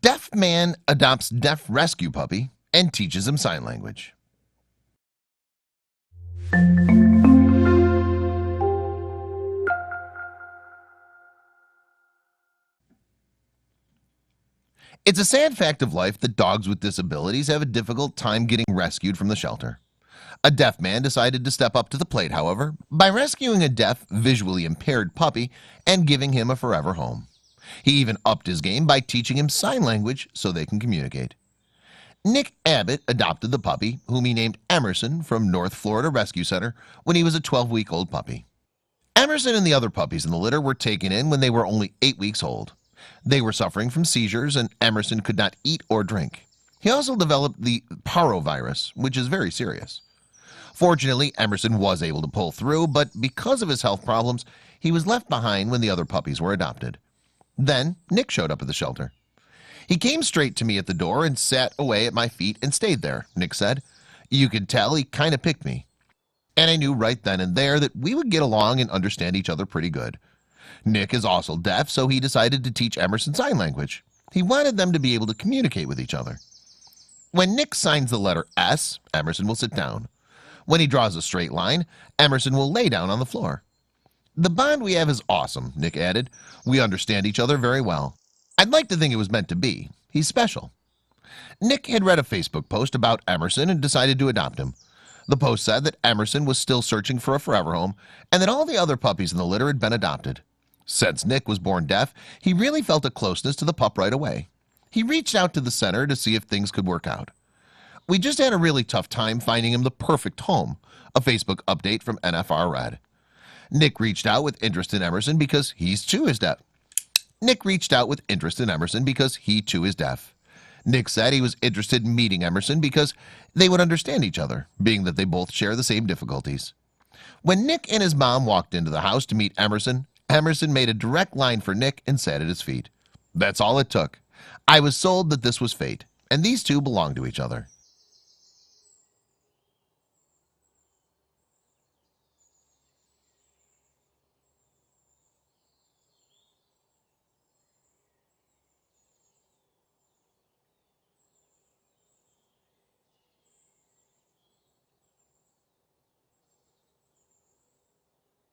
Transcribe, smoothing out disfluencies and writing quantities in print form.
Deaf man adopts deaf rescue puppy and teaches him sign language. It's a sad fact of life that dogs with disabilities have a difficult time getting rescued from the shelter. A deaf man decided to step up to the plate, however, by rescuing a deaf, visually impaired puppy and giving him a forever home. He even upped his game by teaching him sign language so they can communicate. Nick Abbott adopted the puppy, whom he named Emerson, from North Florida Rescue Center when he was a 12-week-old puppy. Emerson and the other puppies in the litter were taken in when they were only 8 weeks old. They were suffering from seizures, and Emerson could not eat or drink. He also developed the parvovirus, which is very serious. Fortunately, Emerson was able to pull through, but because of his health problems, he was left behind when the other puppies were adopted. Then Nick showed up at the shelter. He came straight to me at the door and sat away at my feet and stayed there, Nick said. You could tell he kind of picked me. And I knew right then and there that we would get along and understand each other pretty good. Nick is also deaf, so he decided to teach Emerson sign language. He wanted them to be able to communicate with each other. When Nick signs the letter S, Emerson will sit down. When he draws a straight line, Emerson will lay down on the floor. The bond we have is awesome, Nick added. We understand each other very well. I'd like to think it was meant to be. He's special. Nick had read a Facebook post about Emerson and decided to adopt him. The post said that Emerson was still searching for a forever home and that all the other puppies in the litter had been adopted. Since Nick was born deaf, he really felt a closeness to the pup right away. He reached out to the center to see if things could work out. We just had a really tough time finding him the perfect home, a Facebook update from NFR read. Nick reached out with interest in Emerson because he too is deaf. Nick reached out with interest in Emerson because he too is deaf. Nick said he was interested in meeting Emerson because they would understand each other, being that they both share the same difficulties. When Nick and his mom walked into the house to meet Emerson, Emerson made a direct line for Nick and sat at his feet. That's all it took. I was sold that this was fate, and these two belonged to each other.